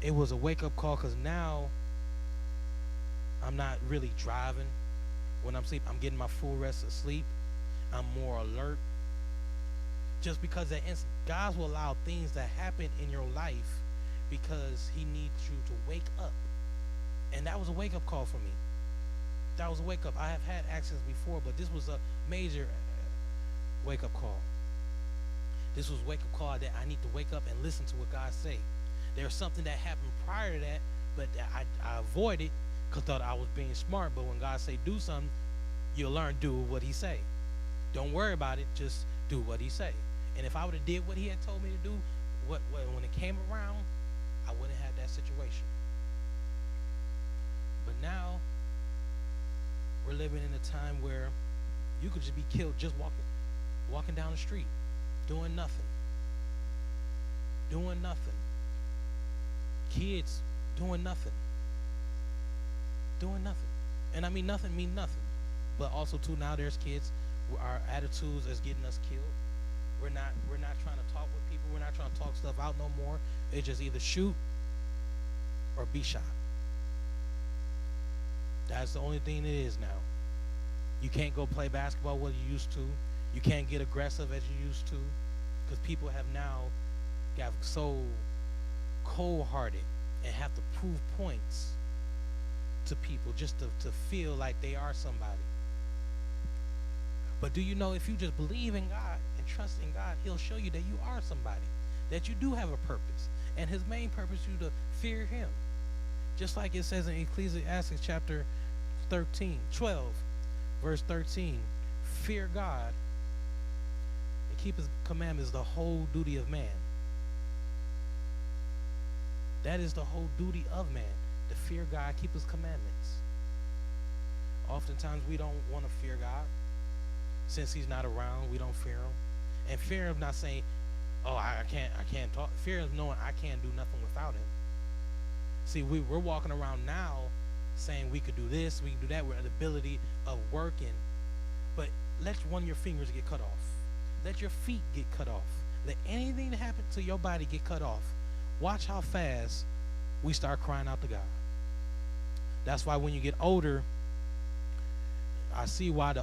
It was a wake up call because now I'm not really driving when I'm sleep. I'm getting my full rest of sleep. I'm more alert. Just because that instant, God will allow things to happen in your life because He needs you to wake up. And that was a wake up call for me. That was a wake up. I have had accidents before, but this was a major wake up call. This was a wake up call that I need to wake up and listen to what God say. There's something that happened prior to that, but I avoided because I thought I was being smart. But when God say do something, you'll learn do what He say. Don't worry about it. Just do what He say. And if I would have did what He had told me to do, what when it came around, I wouldn't have had that situation. But now we're living in a time where you could just be killed just walking down the street, doing nothing, doing nothing. Kids doing nothing, doing nothing. And I mean nothing mean nothing. But also too now there's kids our attitudes is getting us killed. We're not trying to talk with people. We're not trying to talk stuff out no more. It's just either shoot or be shot. That's the only thing it is now. You can't go play basketball what you used to. You can't get aggressive as you used to, because people have now got so cold-hearted and have to prove points to people just to feel like they are somebody. But do you know if you just believe in God and trust in God, He'll show you that you are somebody, that you do have a purpose, and His main purpose is you to fear Him. Just like it says in Ecclesiastes chapter 12, verse 13, fear God and keep His commandments, the whole duty of man. That is the whole duty of man, to fear God, keep His commandments. Oftentimes we don't want to fear God. Since He's not around, we don't fear Him. And fear of not saying, oh, I can't talk. Fear of knowing I can't do nothing without Him. See, we're walking around now saying we could do this, we can do that. We're an ability of working. But let one of your fingers get cut off. Let your feet get cut off. Let anything that happen to your body get cut off. Watch how fast we start crying out to God. That's why when you get older, I see why the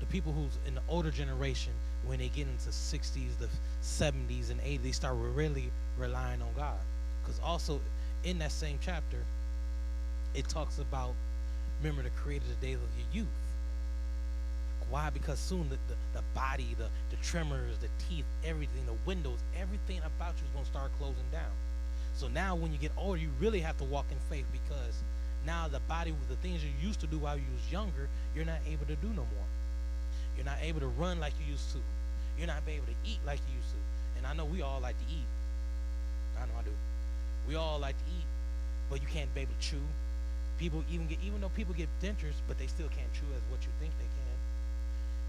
people who's in the older generation, when they get into 60s, the 70s, and 80s, they start really relying on God. Because also in that same chapter, it talks about, remember the creator the days of your youth. Why? Because soon the body, the tremors, the teeth, everything, the windows, everything about you is going to start closing down. So now when you get older, you really have to walk in faith, because now the body, the things you used to do while you was younger, you're not able to do no more. You're not able to run like you used to. You're not able to eat like you used to. And I know we all like to eat. I know I do. We all like to eat, but you can't be able to chew. Even though people get dentures, but they still can't chew as what you think they can.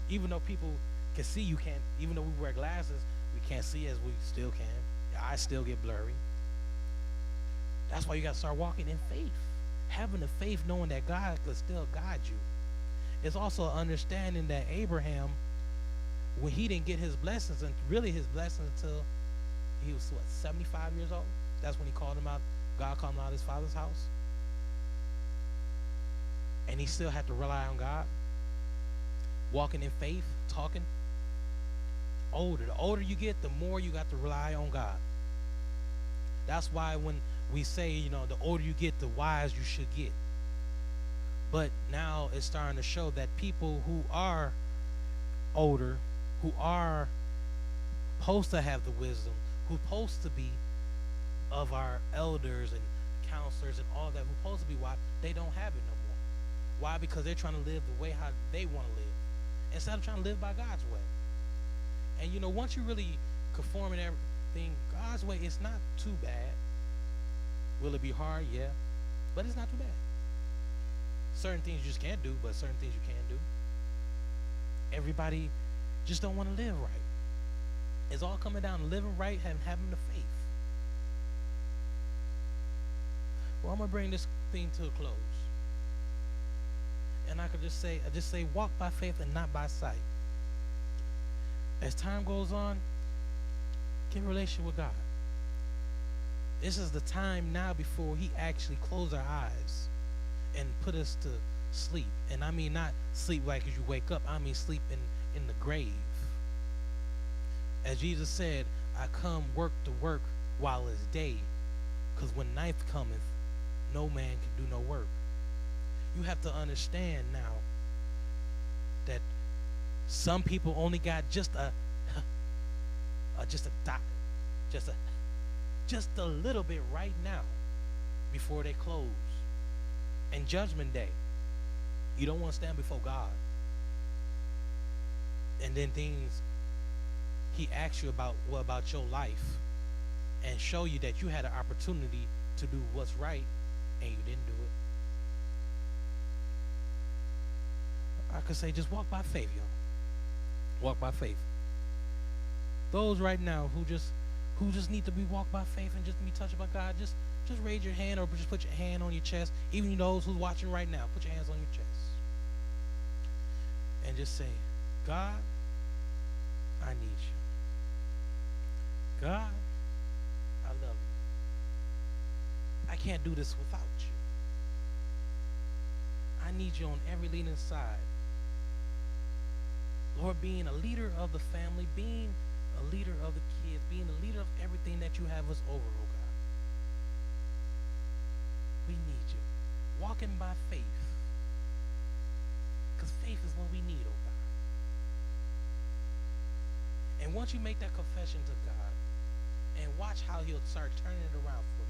Even though people can see, you can't. Even though we wear glasses, we can't see as we still can. Your eyes still get blurry. That's why you got to start walking in faith. Having the faith, knowing that God could still guide you. It's also understanding that Abraham, when he didn't get his blessings, and really his blessings until he was 75 years old. That's when he called him out. God called him out of his father's house. And he still had to rely on God. Walking in faith, talking. The older you get, the more you got to rely on God. That's why when we say, the older you get, the wise you should get. But now it's starting to show that people who are older, who are supposed to have the wisdom, who supposed to be of our elders and counselors and all that, who supposed to be wise, they don't have it no more. Why? Because they're trying to live the way how they want to live, instead of trying to live by God's way. And once you really conform in everything God's way, it's not too bad. Will it be hard? Yeah. But it's not too bad. Certain things you just can't do, but certain things you can do. Everybody just don't want to live right. It's all coming down to living right and having the faith. Well, I'm going to bring this thing to a close. And I could just say, walk by faith and not by sight. As time goes on, get a relationship with God. This is the time now before he actually closed our eyes and put us to sleep. And I mean not sleep like as you wake up. I mean sleep in the grave. As Jesus said, I come work to work while it's day, because when night cometh, no man can do no work. You have to understand now that some people only got just a dot, just a little bit right now before they close. And judgment day, you don't want to stand before God. And then things he asks you about, what about your life, and show you that you had an opportunity to do what's right and you didn't do it. I could say just walk by faith, y'all. Walk by faith. Those right now who just need to be walked by faith and just be touched by God, just raise your hand or just put your hand on your chest. Even those who's watching right now, put your hands on your chest. And just say, God, I need you. God, I love you. I can't do this without you. I need you on every leaning side. Lord, being a leader of the family, being a leader of the kids, being a leader of everything that you have us over, oh God. We need you. Walking by faith. Because faith is what we need, oh God. And once you make that confession to God, and watch how he'll start turning it around for you.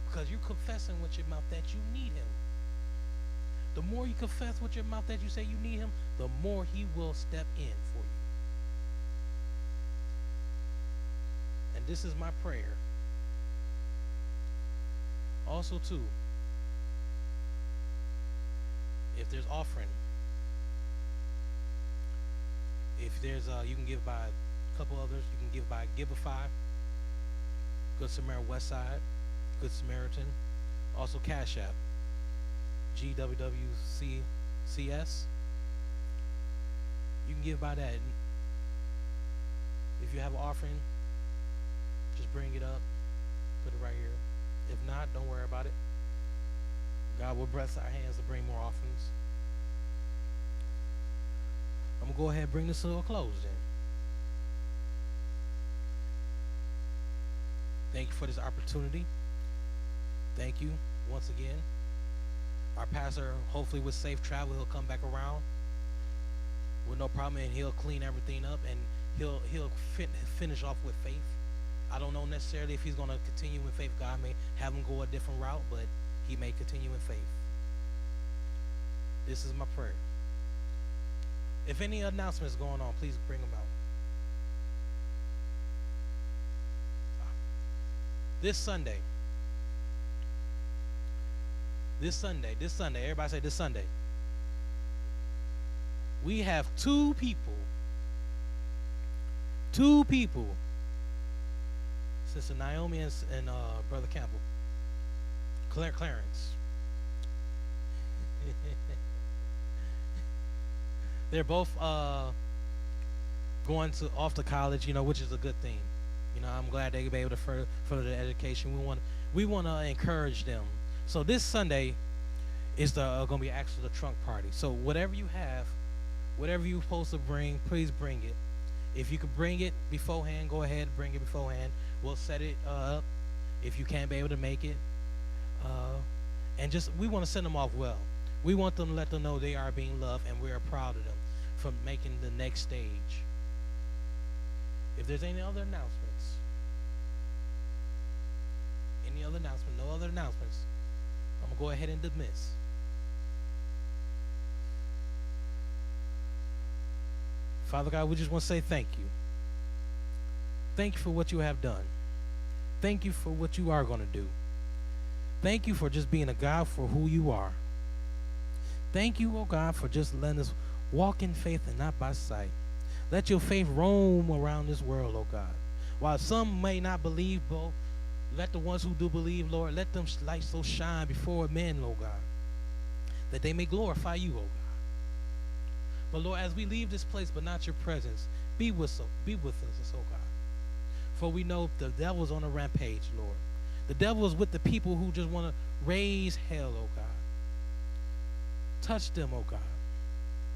Because you're confessing with your mouth that you need him. The more you confess with your mouth that you say you need him, the more he will step in for you. And this is my prayer. Also, too, if there's offering, if there's, you can give by a couple others. You can give by Giveify, Good Samaritan Westside, Good Samaritan, also Cash App, GWWCS. You can give by that. If you have an offering, just bring it up, put it right here. If not, don't worry about it. God will bless our hands to bring more offerings. I'm going to go ahead and bring this to a close then. Thank you for this opportunity. Thank you once again. Our pastor, hopefully with safe travel, he'll come back around with no problem, and he'll clean everything up, and he'll finish off with faith. I don't know necessarily if he's going to continue in faith. God may have him go a different route, but he may continue in faith. This is my prayer. If any announcements going on, please bring them out. This Sunday, everybody say this Sunday. We have two people, Sister Naomi and Brother Campbell, Clarence. They're both going off to college, which is a good thing. I'm glad they be able to further their education. We want to encourage them. So this Sunday is going to be actually the trunk party. So whatever you have, whatever you're supposed to bring, please bring it. If you could bring it beforehand, go ahead and bring it beforehand. We'll set it up if you can't be able to make it. And we want to send them off well. We want them to let them know they are being loved, and we are proud of them for making the next stage. If there's any other announcements, no other announcements, I'm going to go ahead and dismiss. Father God, we just want to say thank you. Thank you for what you have done. Thank you for what you are going to do. Thank you for just being a God for who you are. Thank you, oh God, for just letting us walk in faith and not by sight. Let your faith roam around this world, oh God. While some may not believe, but let the ones who do believe, Lord, let them light so shine before men, oh God, that they may glorify you, oh God. But Lord, as we leave this place, but not your presence, be with us, oh God. For we know the devil's on a rampage, Lord. The devil is with the people who just want to raise hell, oh God. Touch them, oh God.